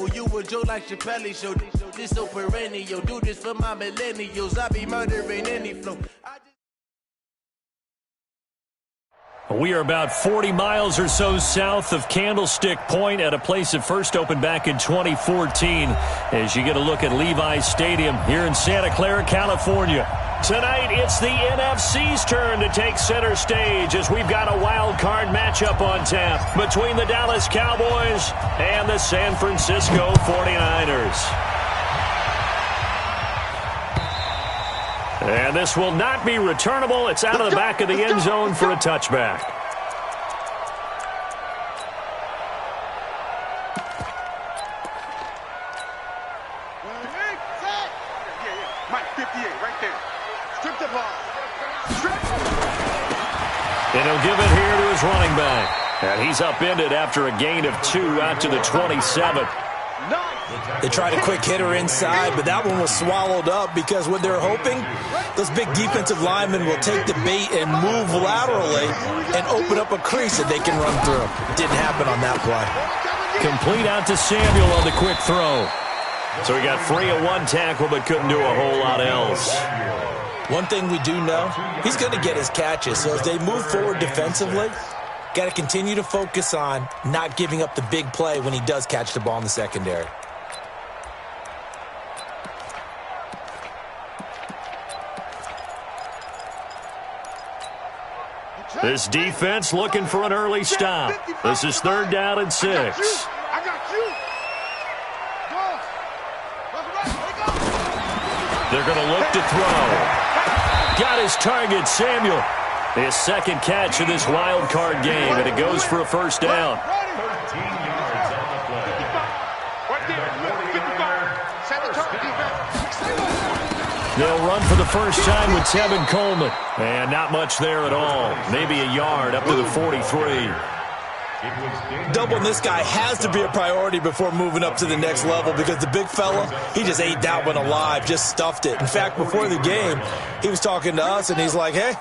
You a Joe like Chappelle show. This so perennial. Do this for my millennials. I be murdering any flow. We are about 40 miles or so south of Candlestick Point at a place that first opened back in 2014 as you get a look at Levi's Stadium here in Santa Clara, California. Tonight, it's the NFC's turn to take center stage as we've got a wild card matchup on tap between the Dallas Cowboys and the San Francisco 49ers. And this will not be returnable. It's out of the back of the end zone for a touchback. Mike, 58, right there. Strip the ball. And he'll give it here to his running back. And he's upended after a gain of 2 out to the 27. They tried a quick hitter inside, but that one was swallowed up because what they're hoping, those big defensive linemen will take the bait and move laterally and open up a crease that they can run through. Didn't happen on that play. Complete out to Samuel on the quick throw. So he got free of one tackle but couldn't do a whole lot else. One thing we do know, he's going to get his catches. So as they move forward defensively, got to continue to focus on not giving up the big play when he does catch the ball in the secondary. This defense looking for an early stop. This is 3rd down and 6. I got you. They're going to look to throw. Got his target, Samuel. His second catch of this wild card game, and it goes for a first down. 13 yards on the play. 55. Right there. 55. Set the target defense. They'll run for the first time with Tevin Coleman. And not much there at all. Maybe a yard up to the 43. Doubling this guy has to be a priority before moving up to the next level because the big fella, he just ate that one alive, just stuffed it. In fact, before the game, he was talking to us, and he's like, hey,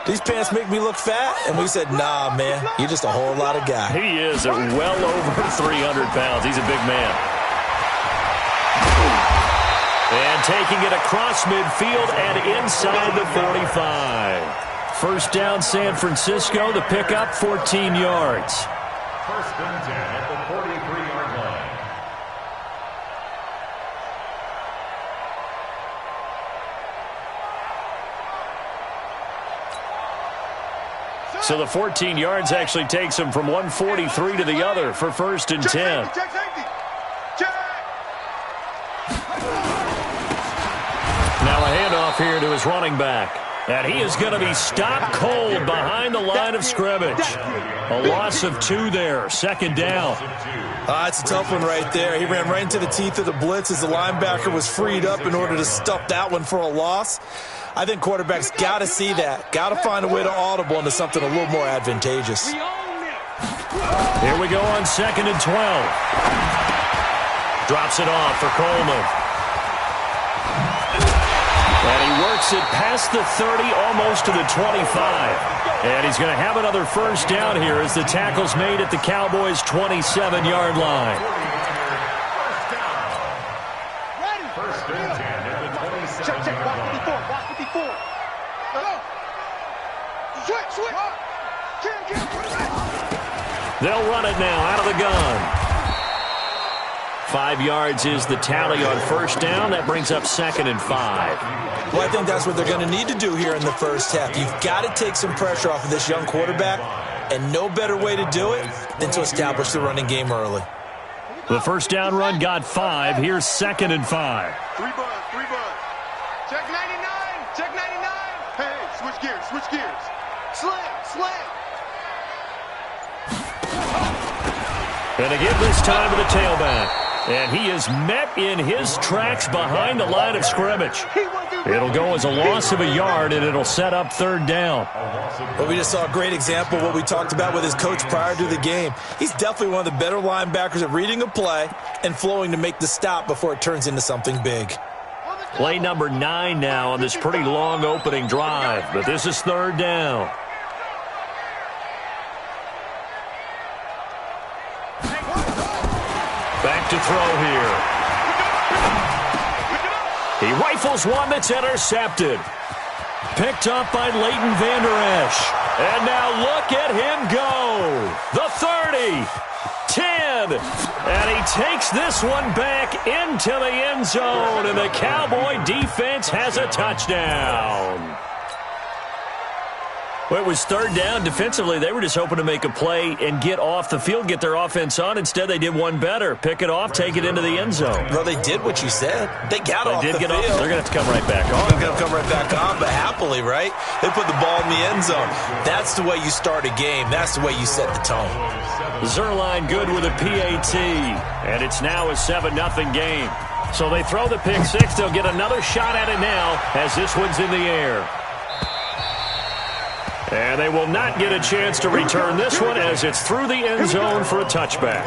these pants make me look fat? And we said, nah, man, you're just a whole lot of guy. He is at well over 300 pounds. He's a big man. And taking it across midfield and inside the 45. First down, San Francisco. The pickup, 14 yards. First and 10 at the 43-yard line. So the 14 yards actually takes him from 143 to the other for first and 10. Now a handoff here to his running back. And he is going to be stopped cold behind the line of scrimmage. A loss of 2 there. 2nd down. It's a tough one right there. He ran right into the teeth of the blitz as the linebacker was freed up in order to stuff that one for a loss. I think quarterbacks got to see that. Got to find a way to audible into something a little more advantageous. Here we go on 2nd and 12. Drops it off for Coleman. And he works it past the 30, almost to the 25. And he's going to have another first down here as the tackle's made at the Cowboys' 27-yard line. First and 10 at the 27-yard line. Watch 54. They'll run it now out of the gun. 5 yards is the tally on first down. That brings up 2nd and 5. Well, I think that's what they're going to need to do here in the first half. You've got to take some pressure off of this young quarterback, and no better way to do it than to establish the running game early. The first down run got 5. Here's 2nd and 5. 3 buds. Check 99. Hey, switch gears. Slam. And again this time to the tailback. And he is met in his tracks behind the line of scrimmage. It'll go as a loss of a yard, and it'll set up 3rd down. Well, we just saw a great example of what we talked about with his coach prior to the game. He's definitely one of the better linebackers at reading a play and flowing to make the stop before it turns into something big. Play number 9 now on this pretty long opening drive, but this is 3rd down. Back to throw here. He rifles one that's intercepted. Picked up by Leighton Vander Esch. And now look at him go. The 30, 10, and he takes this one back into the end zone, and the Cowboy defense has a touchdown. Well, it was third down. Defensively, they were just hoping to make a play and get off the field, get their offense on. Instead, they did one better. Pick it off, take it into the end zone. Well, they did what you said. They got off the field. They're going to have to come right back on. They're going to come right back on, but happily, right? They put the ball in the end zone. That's the way you start a game. That's the way you set the tone. Zerline good with a PAT, and it's now a 7-0 game. So they throw the pick six. They'll get another shot at it now as this one's in the air. And they will not get a chance to return this one as it's through the end zone for a touchback.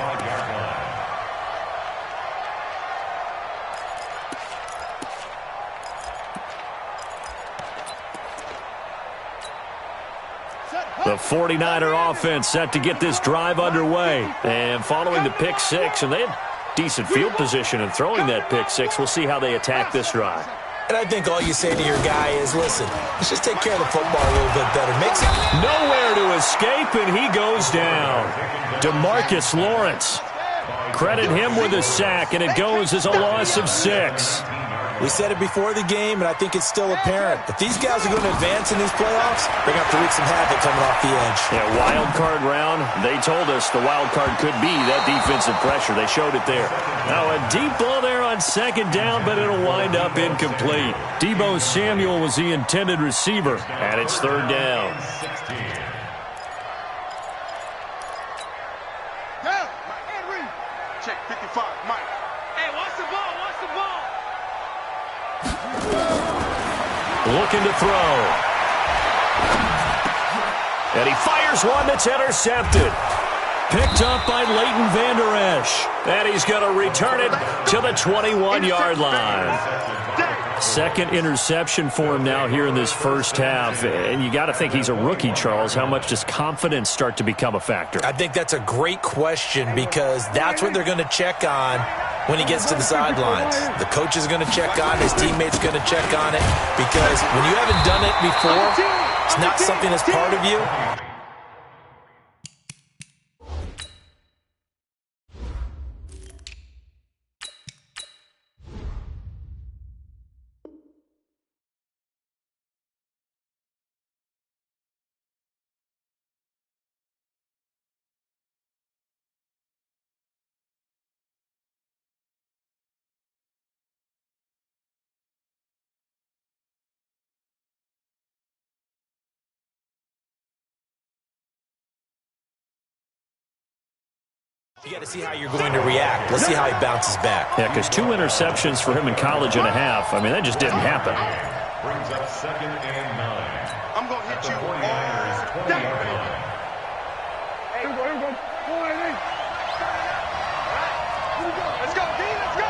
The 49er offense set to get this drive underway. And following the pick six, and they had decent field position in throwing that pick six. We'll see how they attack this drive. And I think all you say to your guy is, listen, let's just take care of the football a little bit better. Makes it nowhere to escape, and he goes down. DeMarcus Lawrence. Credit him with a sack, and it goes as a loss of 6. We said it before the game, and I think it's still apparent. If these guys are going to advance in these playoffs, they're going to have to wreak some havoc coming off the edge. Yeah, wild card round. They told us the wild card could be that defensive pressure. They showed it there. Now a deep ball there on second down, but it'll wind up incomplete. Deebo Samuel was the intended receiver, and it's third down. Check 55, Mike. Hey, watch the ball, watch the ball. Looking to throw. And he fires one that's intercepted. Picked up by Leighton Vander Esch. And he's going to return it to the 21-yard line. Second interception for him now here in this first half. And you got to think he's a rookie, Charles. How much does confidence start to become a factor? I think that's a great question because that's what they're going to check on when he gets to the sidelines. The coach is going to check on it. His teammates going to check on it because when you haven't done it before, it's not something that's part of you. You got to see how you're going to react. Let's see how he bounces back. Yeah, because 2 interceptions for him in college and a half. I mean, that just didn't happen. Brings up 2nd and 9. I'm going to hit you all day. Hey, here we go. Let's go, D, let's go.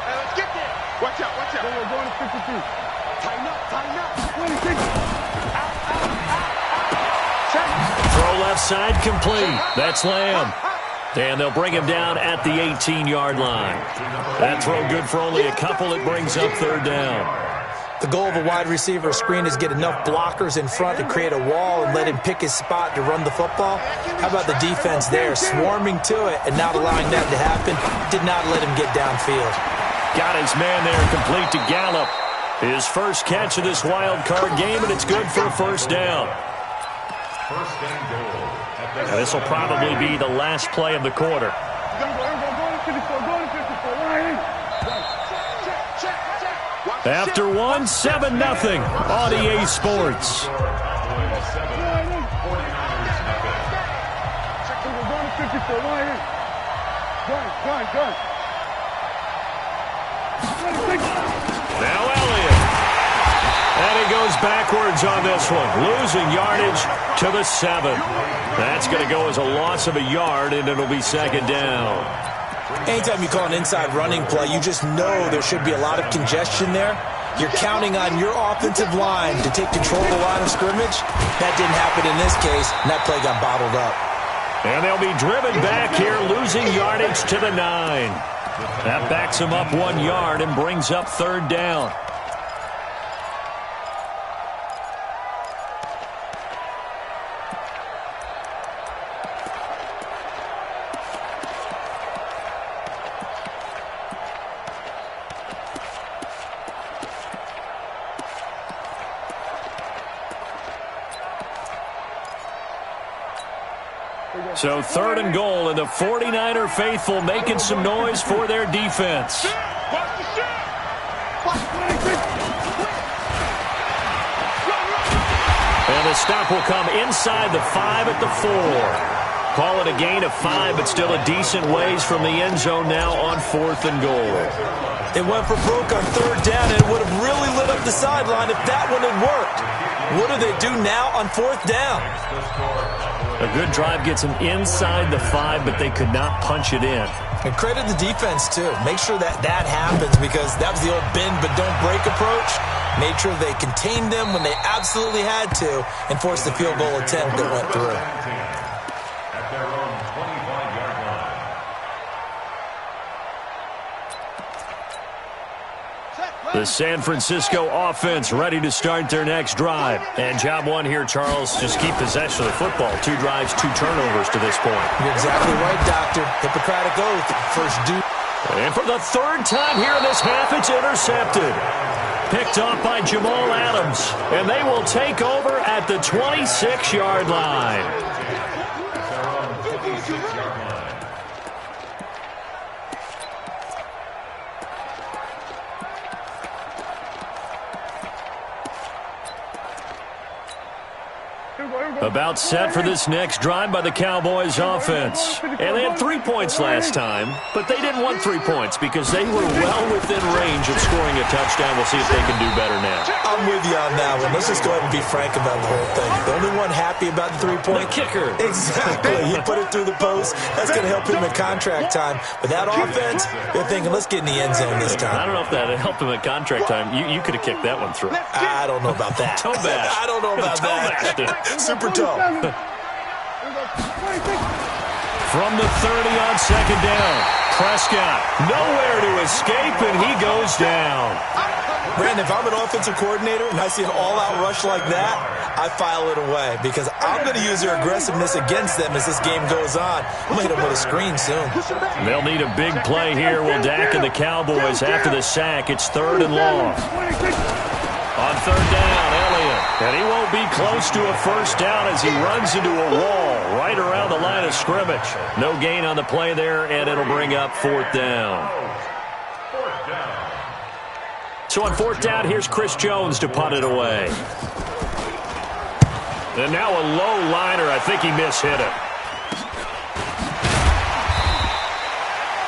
Hey, let's get there. Watch out, watch out. We're going to 52. Tighten up, tighten up. 26. Throw left side complete. That's Lamb. And they'll bring him down at the 18-yard line. That throw good for only a couple. It brings up third down. The goal of a wide receiver screen is get enough blockers in front to create a wall and let him pick his spot to run the football. How about the defense there, swarming to it and not allowing that to happen? Did not let him get downfield. Got his man there, complete to Gallup. His first catch of this wild card game, and it's good for a first down. First and goal. Now, this will probably be the last play of the quarter. After one, 7-0 on EA Sports. Now Elliott. And he goes backwards on this one, losing yardage to the 7. That's going to go as a loss of a yard, and it'll be second down. Anytime you call an inside running play, you just know there should be a lot of congestion there. You're counting on your offensive line to take control of the line of scrimmage. That didn't happen in this case, and that play got bottled up. And they'll be driven back here, losing yardage to the 9. That backs them up 1 yard and brings up 3rd down. So 3rd and goal, and the 49er faithful making some noise for their defense. And the stop will come inside the 5 at the 4. Call it a gain of 5, but still a decent ways from the end zone now on 4th and goal. They went for broke on 3rd down, and it would have really lit up the sideline if that one had worked. What do they do now on 4th down? A good drive gets them inside the 5, but they could not punch it in. And credit the defense, too. Make sure that happens, because that was the old bend but don't break approach. Made sure they contained them when they absolutely had to and forced the field goal attempt that went through. At their own 25-yard line. The San Francisco offense ready to start their next drive. And job one here, Charles, just keep possession of the football. 2 drives, 2 turnovers to this point. You're exactly right, Doctor. Hippocratic oath. First due. And for the 3rd time here in this half, it's intercepted. Picked off by Jamal Adams. And they will take over at the 26-yard line. About set for this next drive by the Cowboys offense. And they had 3 points last time, but they didn't want 3 points because they were well within range of scoring a touchdown. We'll see if they can do better now. I'm with you on that one. Let's just go ahead and be frank about the whole thing. The only one happy about the 3-point. The kicker. Exactly. He put it through the post. That's going to help him in contract time. But that offense, they're thinking, let's get in the end zone this time. I don't know if that helped him at contract time. You could have kicked that one through. I don't know about that. Toe bash. I don't know about that. Super toe. From the 30 on 2nd down. Prescott nowhere to escape, and he goes down. Brandon, if I'm an offensive coordinator and I see an all-out rush like that, I file it away because I'm going to use their aggressiveness against them as this game goes on. I'm going to hit them with a screen soon. They'll need a big play here. Will Dak and the Cowboys after the sack. It's 3rd and long. On 3rd down, Elliott. And he won't be close to a 1st down as he runs into a wall right around the line of scrimmage. No gain on the play there, and it'll bring up 4th down. So on 4th down, here's Chris Jones to punt it away. And now a low liner. I think he mishit it.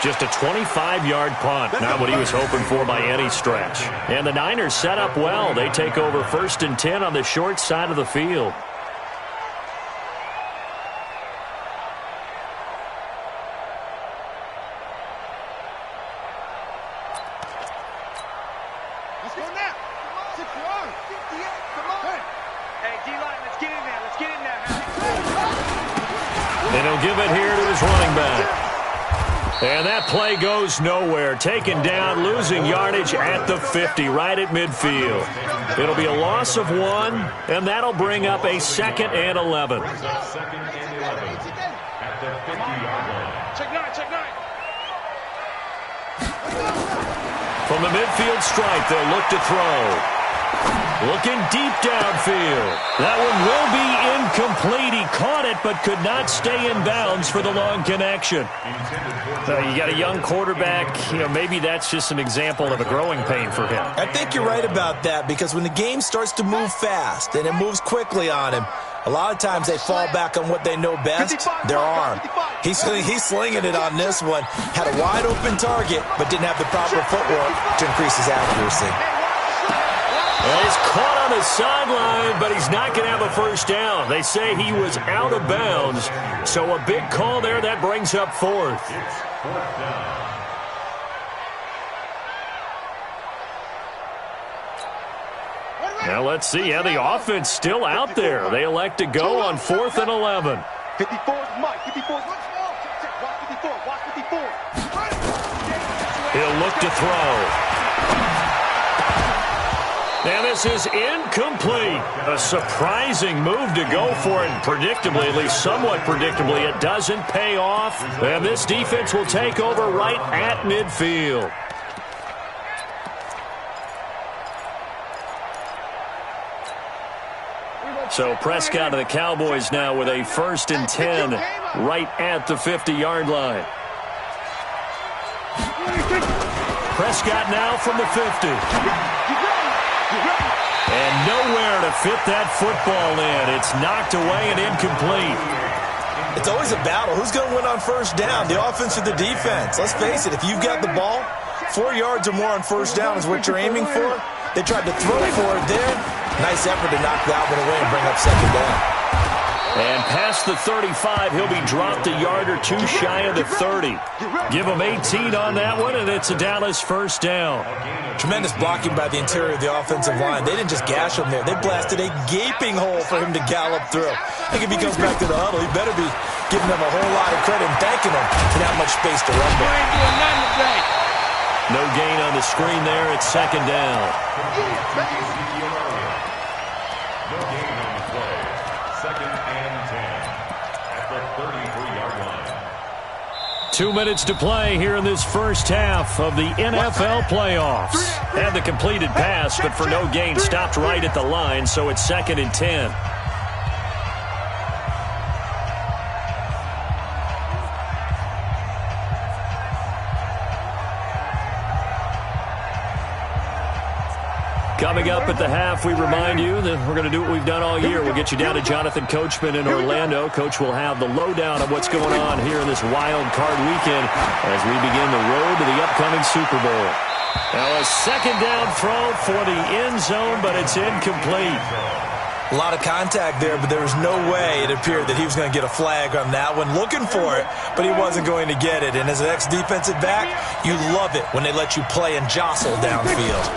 Just a 25-yard punt. Not what he was hoping for by any stretch. And the Niners set up well. They take over 1st and 10 on the short side of the field. Let's go now. 6 yards. 58. Come on. Hey, D-line, let's get in there. Let's get in there. And he'll give it here to his running back. And that play goes nowhere. Taken down, losing yardage at the 50, right at midfield. It'll be a loss of 1, and that'll bring up a 2nd and 11. At the 50-yard line. Check 9, check 9. From the midfield stripe, they'll look to throw. Looking deep downfield. That one will be incomplete. He caught it but could not stay in bounds for the long connection. You got a young quarterback. Maybe that's just an example of a growing pain for him. I think you're right about that because when the game starts to move fast and it moves quickly on him, a lot of times they fall back on what they know best, their arm. He's slinging it on this one. Had a wide open target but didn't have the proper footwork to increase his accuracy. Well, he's caught on the sideline, but he's not going to have a 1st down. They say he was out of bounds, so a big call there. That brings up 4th. It's 4th down. Now let's see. Yeah, the offense still out there. They elect to go on 4th and 11. 54 is Mike. 54 is watch 54. Watch 54. He'll look to throw. Now this is incomplete. A surprising move to go for it. Predictably, at least somewhat predictably, it doesn't pay off. And this defense will take over right at midfield. So Prescott of the Cowboys now with a 1st and 10 right at the 50-yard line. Prescott now from the 50. And nowhere to fit that football in. It's knocked away and incomplete. It's always a battle. Who's going to win on 1st down, the offense or the defense? Let's face it, if you've got the ball, 4 yards or more on 1st down is what you're aiming for. They tried to throw for it there. Nice effort to knock that one away and bring up 2nd down. And past the 35, he'll be dropped a yard or two shy of the 30. Give him 18 on that one, and it's a Dallas 1st down. Tremendous blocking by the interior of the offensive line. They didn't just gash him there. They blasted a gaping hole for him to gallop through. I think if he comes back to the huddle, he better be giving them a whole lot of credit and thanking them for that much space to run with. No gain on the screen there. It's 2nd down. No gain on the play. 2nd and 10 at the 33-yard line. 2 minutes to play here in this 1st half of the NFL playoffs. Had the completed pass, but for no gain, stopped right at the line, so it's 2nd and 10. Coming up at the half, we remind you that we're going to do what we've done all year. We'll get you down to Jonathan Coachman in Orlando. Coach will have the lowdown of what's going on here in this wild card weekend as we begin the road to the upcoming Super Bowl. Now a 2nd down throw for the end zone, but it's incomplete. A lot of contact there, but there was no way it appeared that he was going to get a flag on that one. Looking for it, but he wasn't going to get it. And as an ex-defensive back, you love it when they let you play and jostle downfield.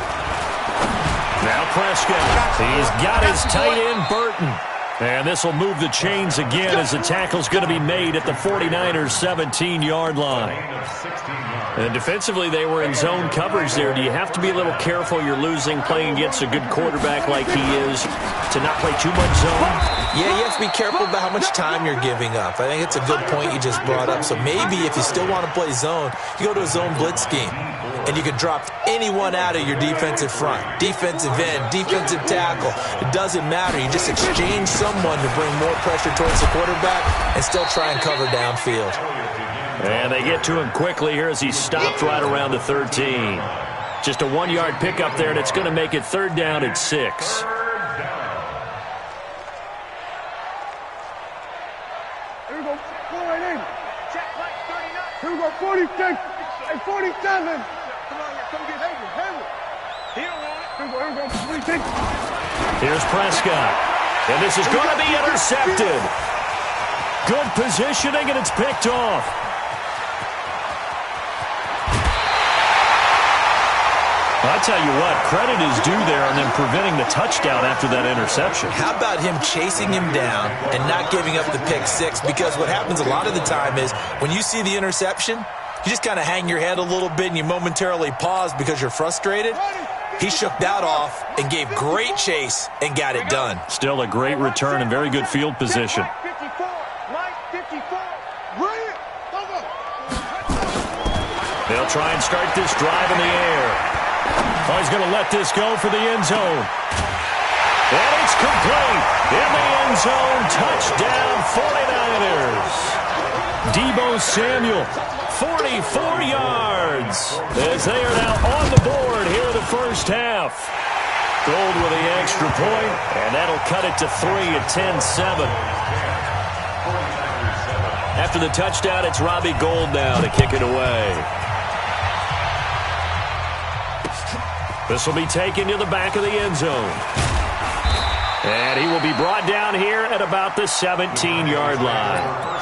Now Prescott, he's got his tight end Burton. And this will move the chains again as the tackle's going to be made at the 49ers' 17-yard line. And defensively, they were in zone coverage there. Do you have to be a little careful you're losing playing against a good quarterback like he is to not play too much zone? Yeah, you have to be careful about how much time you're giving up. I think it's a good point you just brought up. So maybe if you still want to play zone, you go to a zone blitz scheme. And you can drop anyone out of your defensive front. Defensive end, defensive tackle. It doesn't matter. You just exchange someone to bring more pressure towards the quarterback and still try and cover downfield. And they get to him quickly here as he stopped right around the 13. Just a 1-yard pickup there, and it's going to make it 3rd down at 6. Here we go. Go right in. Check right 39. Here we go. 46. Hey, 47. Come on, come get Hayward. He don't want it. Here we go. 46. Here's Prescott. And this is going to be intercepted. Good positioning, and it's picked off. I tell you what, credit is due there on them preventing the touchdown after that interception. How about him chasing him down and not giving up the pick 6? Because what happens a lot of the time is when you see the interception, you just kind of hang your head a little bit and you momentarily pause because you're frustrated. He shook that off and gave great chase and got it done. Still a great return and very good field position. They'll try and start this drive in the air. Oh, he's going to let this go for the end zone. And it's complete. In the end zone, touchdown 49ers. Deebo Samuel, 44 yards. As they are now on the board here in the 1st half. Gold with the extra point, and that'll cut it to 3 at 10-7. After the touchdown, it's Robbie Gould now to kick it away. This will be taken to the back of the end zone. And he will be brought down here at about the 17-yard line.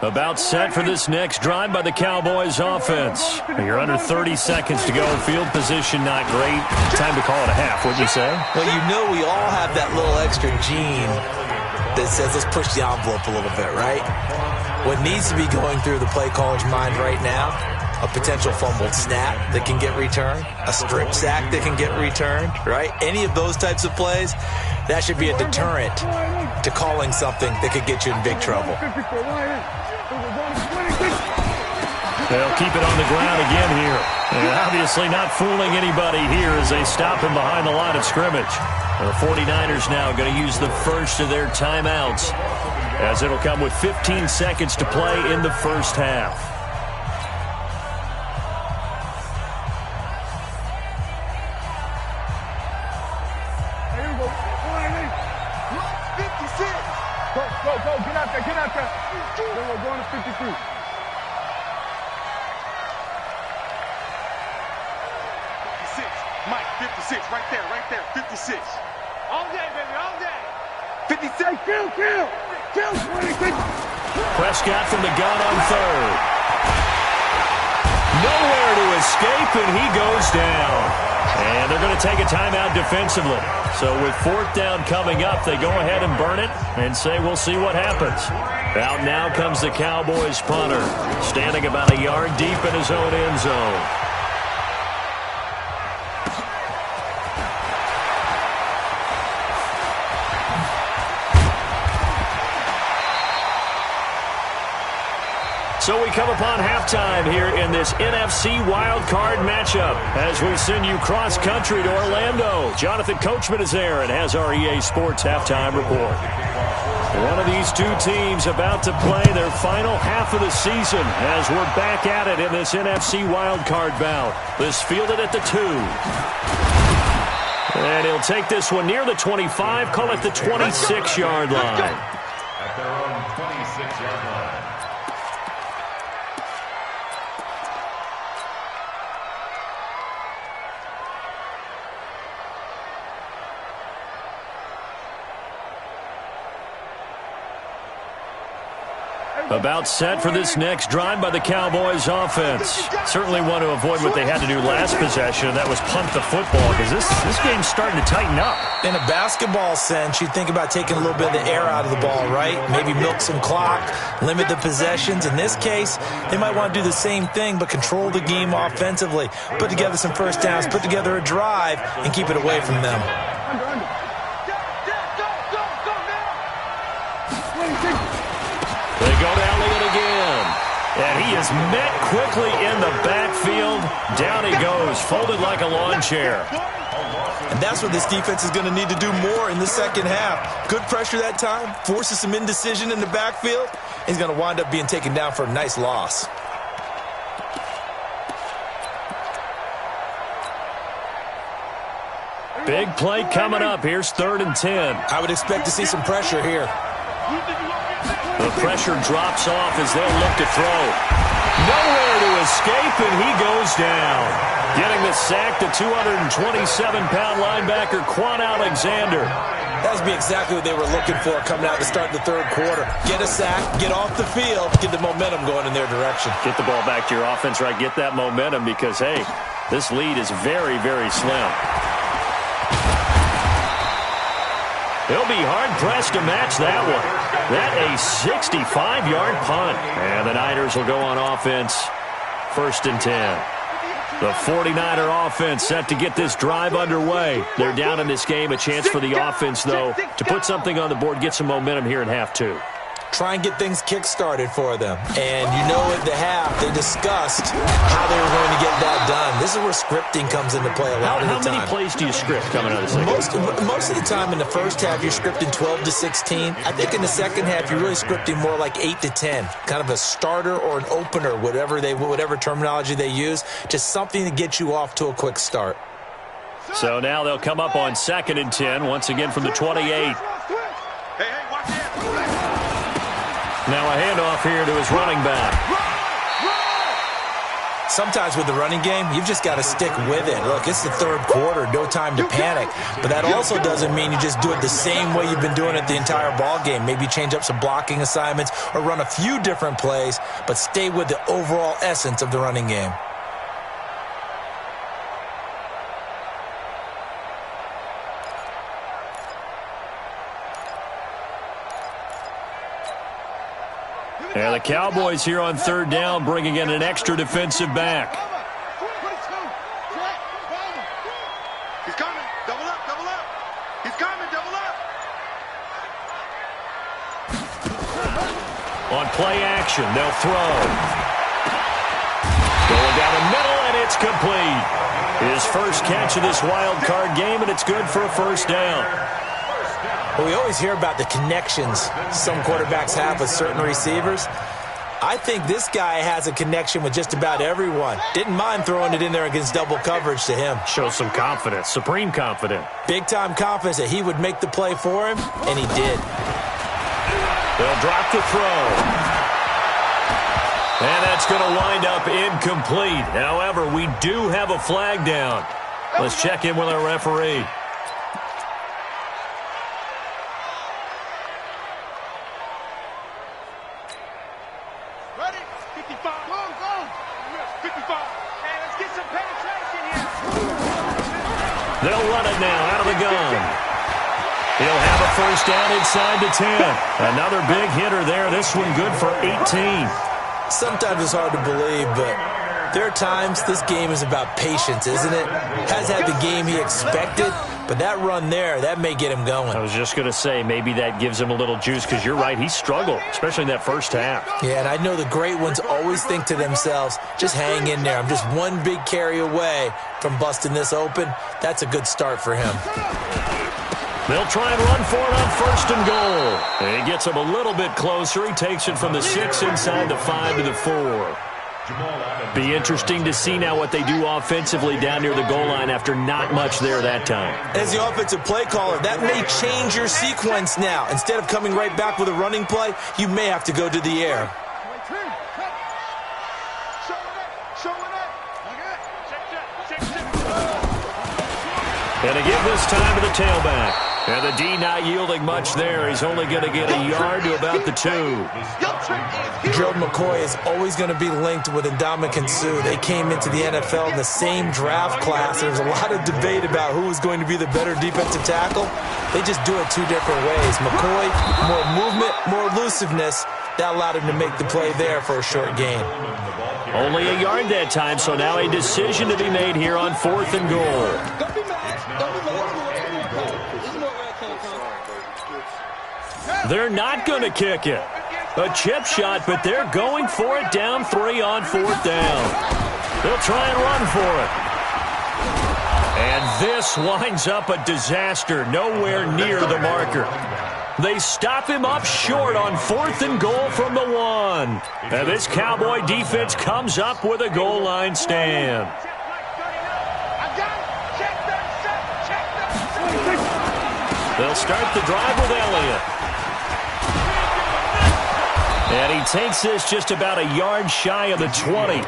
About set for this next drive by the Cowboys offense. You're under 30 seconds to go. Field position not great. Time to call it a half, wouldn't you say? Well, you know we all have that little extra gene that says let's push the envelope a little bit, right? What needs to be going through the play caller's mind right now, a potential fumbled snap that can get returned, a strip sack that can get returned, right? Any of those types of plays, that should be a deterrent to calling something that could get you in big trouble. They'll keep it on the ground again here. And obviously not fooling anybody here as they stop him behind the line of scrimmage. The 49ers now going to use the first of their timeouts, as it'll come with 15 seconds to play in the first half. Go, get out there. Then we're going to 53. 56, right there, 56. All day, baby, all day. 56, kill, 26. Prescott from the gun on third. Nowhere to escape, and he goes down. And they're going to take a timeout defensively. So with fourth down coming up, they go ahead and burn it and say we'll see what happens. Out now comes the Cowboys punter, standing about a yard deep in his own end zone. So we come upon halftime here in this NFC wildcard matchup as we send you cross-country to Orlando. Jonathan Coachman is there and has our EA Sports halftime report. One of these two teams about to play their final half of the season as we're back at it in this NFC wildcard bout. This fielded at the 2. And he'll take this one near the 25, call it the 26-yard line. At their own 26-yard line. About set for this next drive by the Cowboys offense. Certainly want to avoid what they had to do last possession, and that was punt the football, because this game's starting to tighten up. In a basketball sense, you think about taking a little bit of the air out of the ball, right? Maybe milk some clock, limit the possessions. In this case, they might want to do the same thing, but control the game offensively. Put together some first downs, put together a drive, and keep it away from them. They go to Elliott again. And he is met quickly in the backfield. Down he goes, folded like a lawn chair. And that's what this defense is going to need to do more in the second half. Good pressure that time, forces some indecision in the backfield. He's going to wind up being taken down for a nice loss. Big play coming up. Here's 3rd and 10. I would expect to see some pressure here. The pressure drops off as they'll look to throw. Nowhere to escape, and he goes down. Getting the sack, the 227-pound linebacker, Quan Alexander. That would be exactly what they were looking for coming out to start the third quarter. Get a sack, get off the field, get the momentum going in their direction. Get the ball back to your offense, right? Get that momentum because, hey, this lead is very, very slim. He'll be hard-pressed to match that one. That a 65-yard punt. And the Niners will go on offense. 1st and 10. The 49er offense set to get this drive underway. They're down in this game. A chance for the offense, though, to put something on the board, get some momentum here in half 2. Try and get things kick-started for them. And you know at the half, they discussed how they were going to get that done. This is where scripting comes into play a lot of the time. How many plays do you script coming out of the second? Most of the time in the first half, you're scripting 12 to 16. I think in the second half, you're really scripting more like 8 to 10. Kind of a starter or an opener, whatever terminology they use. Just something to get you off to a quick start. So now they'll come up on 2nd and 10, once again from the 28. Now a handoff here to his running back. Sometimes with the running game, you've just got to stick with it. Look, it's the third quarter, no time to panic. But that also doesn't mean you just do it the same way you've been doing it the entire ball game. Maybe change up some blocking assignments or run a few different plays, but stay with the overall essence of the running game. And the Cowboys here on third down, bringing in an extra defensive back. He's coming. Double up, double up. He's coming, double up. On play action, they'll throw. Going down the middle, and it's complete. His first catch of this wild card game, and it's good for a first down. Well, we always hear about the connections some quarterbacks have with certain receivers. I think this guy has a connection with just about everyone. Didn't mind throwing it in there against double coverage to him. Shows some confidence, supreme confidence. Big-time confidence that he would make the play for him, and he did. They'll drop the throw. And that's going to wind up incomplete. However, we do have a flag down. Let's check in with our referee. Ready? 55. Go, go. 55. Hey, let's get some penetration here. They'll run it now out of the gun. He'll have a first down inside the 10. Another big hitter there. This one good for 18. Sometimes it's hard to believe, but there are times this game is about patience, isn't it? Has had the game he expected, but that run there, that may get him going. I was just going to say, maybe that gives him a little juice, because you're right, he struggled, especially in that first half. Yeah, and I know the great ones always think to themselves, just hang in there. I'm just one big carry away from busting this open. That's a good start for him. They'll try and run for it on first and goal. And he gets him a little bit closer. He takes it from the 6 inside the 5 to the 4. Be interesting to see now what they do offensively down near the goal line after not much there that time. As the offensive play caller, that may change your sequence now. Instead of coming right back with a running play, you may have to go to the air. And to give this time to the tailback. And the D not yielding much there. He's only going to get a yard to about the 2. Gerald McCoy is always going to be linked with Ndamukong Suh. They came into the NFL in the same draft class. There's a lot of debate about who was going to be the better defensive tackle. They just do it two different ways. McCoy, more movement, more elusiveness. That allowed him to make the play there for a short gain. Only a yard that time, so now a decision to be made here on 4th and goal. They're not going to kick it. A chip shot, but they're going for it down 3 on 4th down. They'll try and run for it. And this winds up a disaster, nowhere near the marker. They stop him up short on 4th and goal from the 1. And this Cowboy defense comes up with a goal line stand. They'll start the drive with Elliott. And he takes this just about a yard shy of the 20.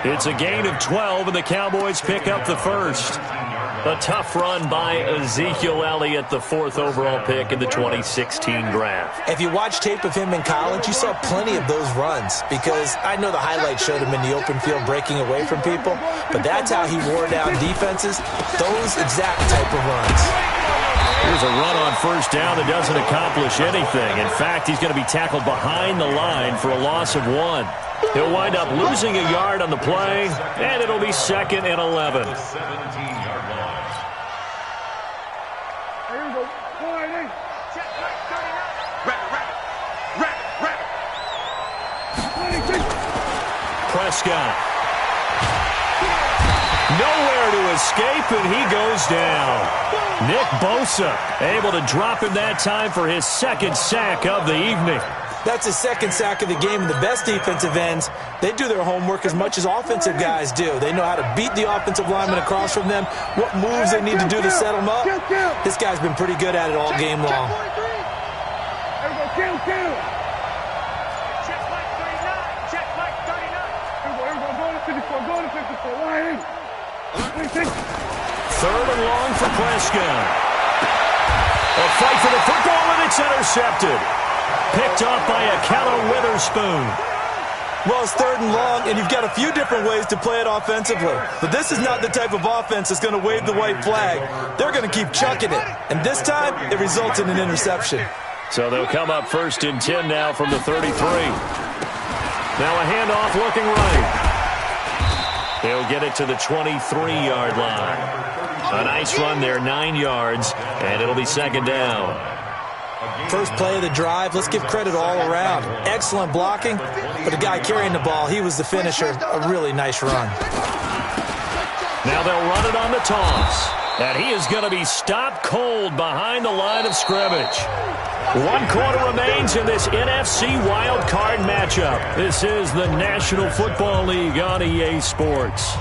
It's a gain of 12, and the Cowboys pick up the first. A tough run by Ezekiel Elliott, the 4th overall pick in the 2016 draft. If you watch tape of him in college, you saw plenty of those runs, because I know the highlights showed him in the open field breaking away from people, but that's how he wore down defenses, those exact type of runs. Here's a run on first down that doesn't accomplish anything. In fact, he's going to be tackled behind the line for a loss of 1. He'll wind up losing a yard on the play, and it'll be 2nd and 11. Prescott. Nowhere to escape, and he goes down. Nick Bosa able to drop him that time for his 2nd sack of the evening. That's his 2nd sack of the game, and the best defensive ends, they do their homework as much as offensive guys do. They know how to beat the offensive lineman across from them, what moves they need to do to set them up. This guy's been pretty good at it all game long. Go to 54, go to 54. Third and long for Prescott. A fight for the football, and it's intercepted. Picked off by Akello Witherspoon. Well, it's third and long, and you've got a few different ways to play it offensively. But this is not the type of offense that's going to wave the white flag. They're going to keep chucking it. And this time, it results in an interception. So they'll come up first and 10 now from the 33. Now a handoff looking right. He'll get it to the 23-yard line. A nice run there, 9 yards, and it'll be second down. First play of the drive, let's give credit all around. Excellent blocking, but the guy carrying the ball, he was the finisher. A really nice run. Now they'll run it on the toss. And he is going to be stopped cold behind the line of scrimmage. 1 quarter remains in this NFC Wild Card matchup. This is the National Football League on EA Sports.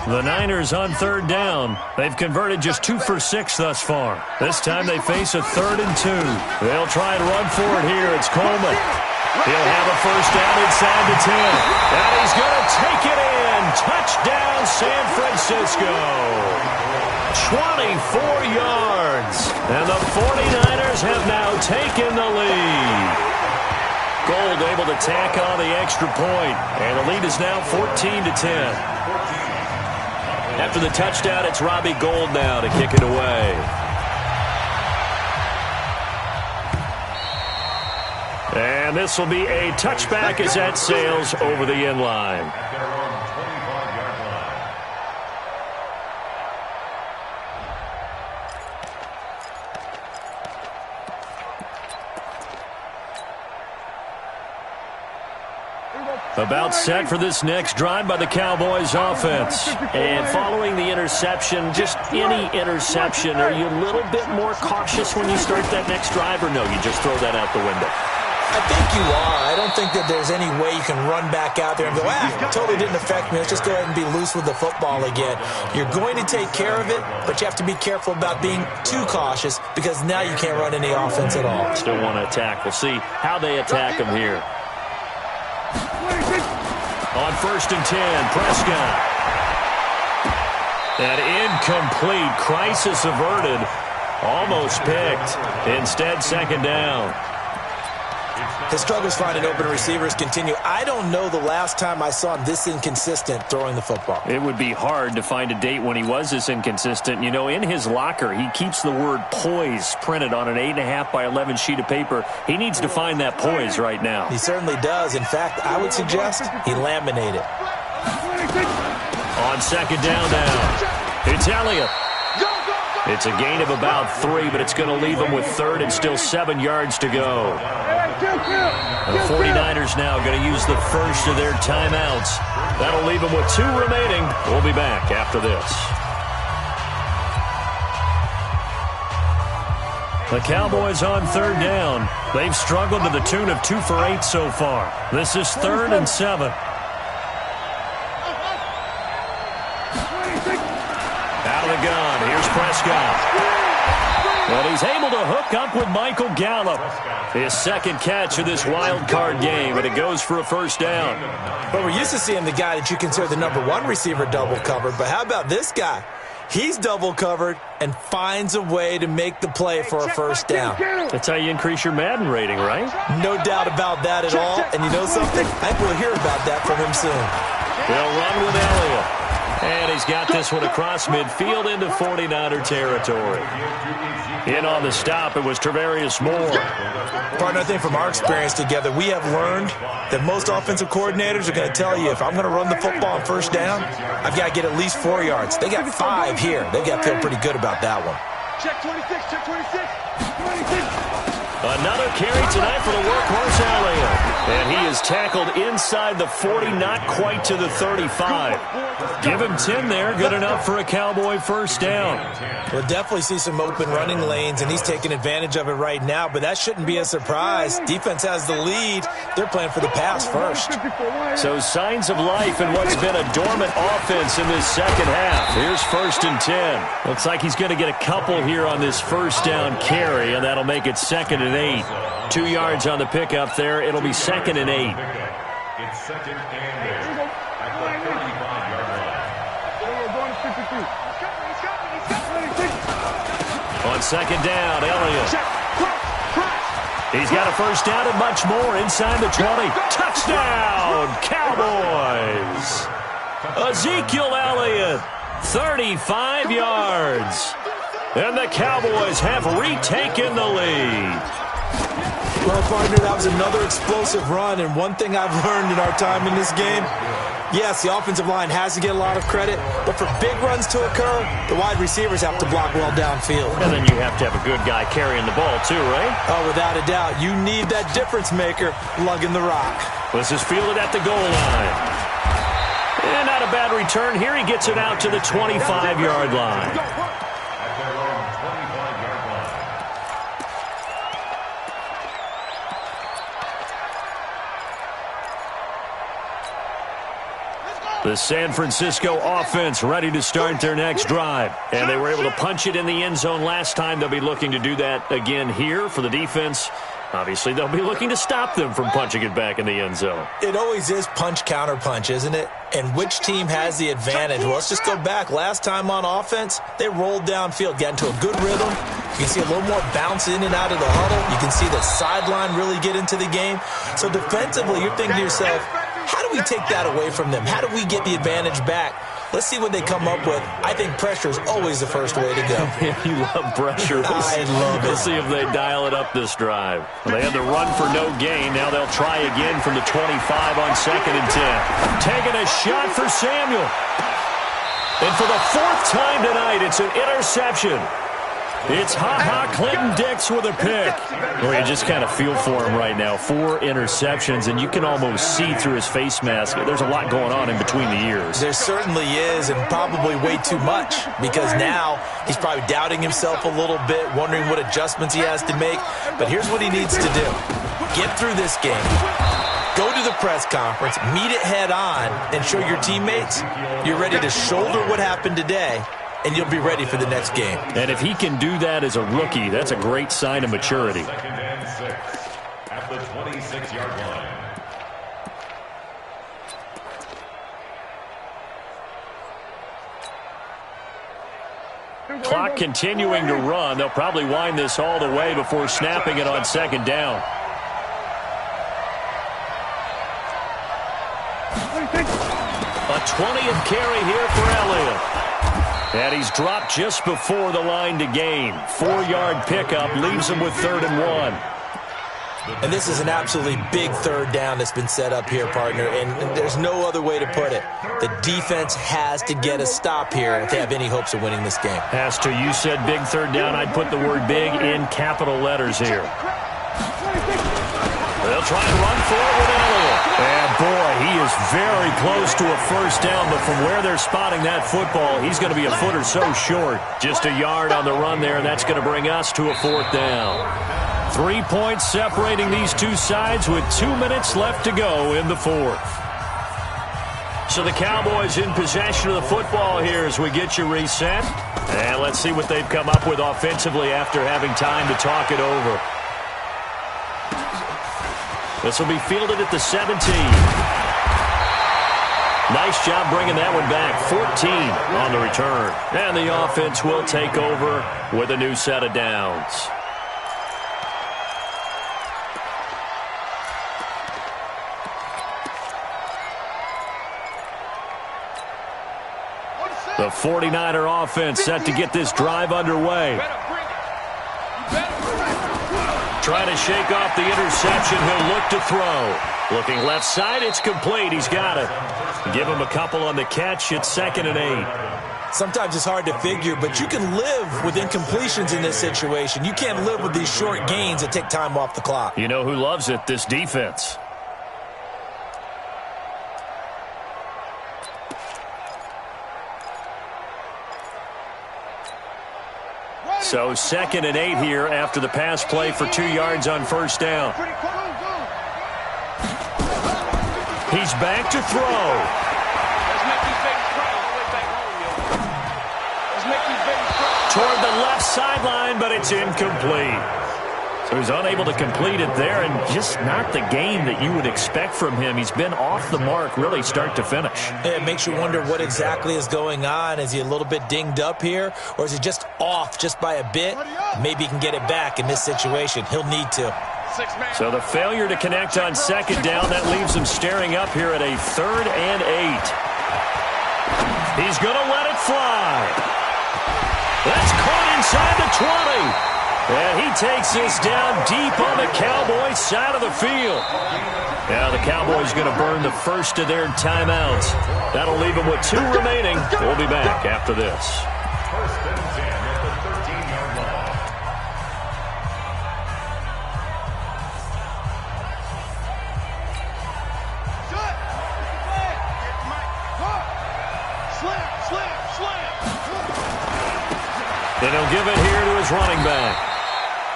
The Niners on third down. They've converted just 2 for 6 thus far. This time they face a 3rd and 2. They'll try and run for it here. It's Coleman. He'll have a first down inside the 10. And he's going to take it in. Touchdown, San Francisco. 24 yards. And the 49ers have now taken the lead. Gold able to tack on the extra point. And the lead is now 14-10. After the touchdown, it's Robbie Gould now to kick it away. And this will be a touchback as that sails over the end line. About set for this next drive by the Cowboys offense. And following the interception, just any interception, are you a little bit more cautious when you start that next drive, or no, you just throw that out the window? I think you are. I don't think that there's any way you can run back out there and go, totally didn't affect me. Let's just go ahead and be loose with the football again. You're going to take care of it, but you have to be careful about being too cautious because now you can't run any offense at all. Still want to attack. We'll see how they attack them here. On 1st and 10, Prescott. An incomplete, crisis averted, almost picked. Instead, second down. His struggles finding open receivers continue. I don't know the last time I saw him this inconsistent throwing the football. It would be hard to find a date when he was this inconsistent. You know, in his locker, he keeps the word poise printed on an 8.5 by 11 sheet of paper. He needs to find that poise right now. He certainly does. In fact, I would suggest he laminate it. On second down now, it's Elliott. It's a gain of about 3, but it's going to leave him with 3rd and still 7 yards to go. The 49ers now going to use the first of their timeouts. That'll leave them with 2 remaining. We'll be back after this. The Cowboys on third down. They've struggled to the tune of 2 for 8 so far. This is 3rd and 7. Out of the gun, here's Prescott. But he's able to hook up with Michael Gallup. His second catch of this wild card game, and it goes for a first down. But we're used to seeing the guy that you consider the #1 receiver double covered. But how about this guy? He's double covered and finds a way to make the play for a first down. That's how you increase your Madden rating, right? No doubt about that at all. And you know something? I think we'll hear about that from him soon. They'll run with Elliott. And he's got this one across midfield into 49er territory. In on the stop, it was Travarius Moore. Partner, I think from our experience together, we have learned that most offensive coordinators are going to tell you, if I'm going to run the football on first down, I've got to get at least 4 yards. They got 5 here. They've got to feel pretty good about that one. Check 26, check 26. 26. Another carry tonight for the workhorse Elliott. And he is tackled inside the 40, not quite to the 35. Give him 10 there, good enough for a Cowboy first down. We'll definitely see some open running lanes, and he's taking advantage of it right now, but that shouldn't be a surprise. Defense has the lead. They're playing for the pass first. So signs of life in what's been a dormant offense in this second half. Here's 1st and 10. Looks like he's going to get a couple here on this first down carry, and that'll make it 2nd and 8. 2 yards on the pickup there. It'll be 2nd and 8. It's 2nd and 8 at the 35-yard line. On 2nd down, Elliott. He's got a first down and much more inside the 20. Touchdown, Cowboys! Ezekiel Elliott, 35 yards. And the Cowboys have retaken the lead. Well, partner, that was another explosive run, and one thing I've learned in our time in this game, yes, the offensive line has to get a lot of credit, but for big runs to occur, the wide receivers have to block well downfield. And then you have to have a good guy carrying the ball too, right? Oh, without a doubt. You need that difference maker lugging the rock. This is fielded at the goal line. And not a bad return. Here he gets it out to the 25-yard line. At their own 25-yard line. The San Francisco offense ready to start their next drive. And they were able to punch it in the end zone last time. They'll be looking to do that again here for the defense. Obviously, they'll be looking to stop them from punching it back in the end zone. It always is punch, counter punch, isn't it? And which team has the advantage? Well, let's just go back. Last time on offense, they rolled downfield, got into a good rhythm. You can see a little more bounce in and out of the huddle. You can see the sideline really get into the game. So defensively, you're thinking to yourself, how do we take that away from them? How do we get the advantage back? Let's see what they come up with. I think pressure is always the first way to go. You love pressure. I love it. We'll see if they dial it up this drive. Well, they had the run for no gain. Now they'll try again from the 25 on 2nd and 10. Taking a shot for Samuel. And for the 4th time tonight, it's an interception. It's Clinton Dix with a pick. Well, you just kind of feel for him right now. 4 interceptions, and you can almost see through his face mask. There's a lot going on in between the ears. There certainly is, and probably way too much, because now he's probably doubting himself a little bit, wondering what adjustments he has to make. But here's what he needs to do. Get through this game. Go to the press conference, meet it head on, and show your teammates you're ready to shoulder what happened today, and you'll be ready for the next game. And if he can do that as a rookie, that's a great sign of maturity. 2nd and 6 at the 26-yard line. Clock continuing to run. They'll probably wind this all the way before snapping it on 2nd down. A 20th carry here for Elliott. And he's dropped just before the line to gain. 4-yard pickup leaves him with 3rd and 1. And this is an absolutely big 3rd down that's been set up here, partner, and there's no other way to put it. The defense has to get a stop here if they have any hopes of winning this game. Has to. You said big 3rd down. I'd put the word big in capital letters here. They'll try and run for it with Elliott. And boy, he is very close to a first down, but from where they're spotting that football, he's going to be a foot or so short. Just a yard on the run there, and that's going to bring us to a 4th down. 3 points separating these two sides with 2 minutes left to go in the 4th. So the Cowboys in possession of the football here as we get you reset. And let's see what they've come up with offensively after having time to talk it over. This will be fielded at the 17. Nice job bringing that one back. 14 on the return. And the offense will take over with a new set of downs. The 49er offense set to get this drive underway. Trying to shake off the interception. He'll look to throw. Looking left side. It's complete. He's got it. Give him a couple on the catch. It's 2nd and 8. Sometimes it's hard to figure, but you can live with incompletions in this situation. You can't live with these short gains that take time off the clock. You know who loves it? This defense. So 2nd and 8 here after the pass play for 2 yards on first down. He's back to throw. Toward the left sideline, but it's incomplete. So he's unable to complete it there, and just not the game that you would expect from him. He's been off the mark really start to finish. It makes you wonder what exactly is going on. Is he a little bit dinged up here, or is he just off just by a bit? Maybe he can get it back in this situation. He'll need to. So the failure to connect on 2nd down, that leaves him staring up here at a 3rd and 8. He's going to let it fly. That's caught inside the 20. And he takes this down deep on the Cowboys' side of the field. Now the Cowboys going to burn the first of their timeouts. That'll leave them with 2 remaining. We'll be back after this. 1st and 10 at the 13-yard line. And he'll give it here to his running back.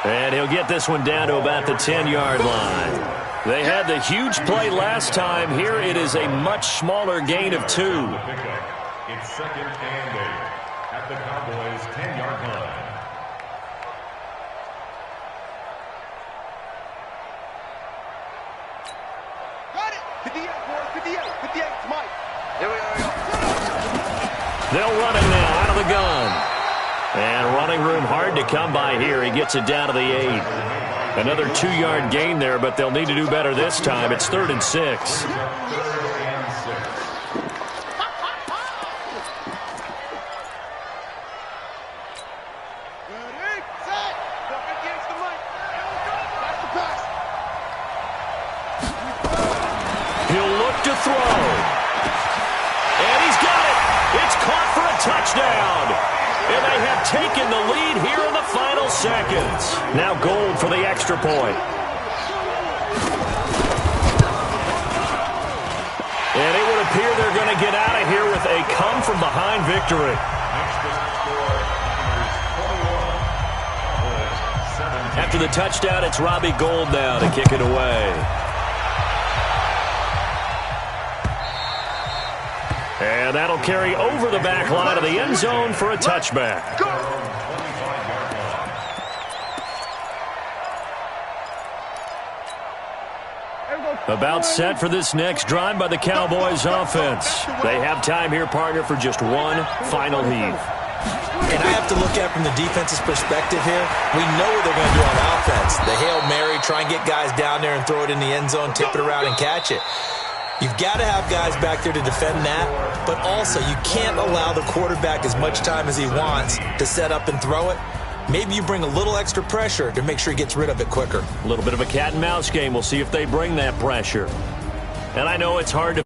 And he'll get this one down to about the 10-yard line. They had the huge play last time. Here it is a much smaller gain of 2. It's 2nd and 8 at the Cowboys' 10-yard line. Got it. 58, boys. 58. 58. It's Mike. Here we go. They'll run it now out of the gun. And running room hard to come by here. He gets it down to the 8. Another 2-yard gain there, but they'll need to do better this time. It's 3rd and 6. He'll look to throw. And he's got it. It's caught for a touchdown. And they have taken the lead here in the final seconds. Now Gold for the extra point. And it would appear they're going to get out of here with a come-from-behind victory. After the touchdown, it's Robbie Gould now to kick it away. And that'll carry over the back line of the end zone for a touchback. About set for this next drive by the Cowboys offense. They have time here, partner, for just one final heave. And I have to look at it from the defense's perspective here. We know what they're going to do on offense. The Hail Mary, try and get guys down there and throw it in the end zone, tip it around and catch it. You've got to have guys back there to defend that, but also you can't allow the quarterback as much time as he wants to set up and throw it. Maybe you bring a little extra pressure to make sure he gets rid of it quicker. A little bit of a cat and mouse game. We'll see if they bring that pressure. And I know it's hard to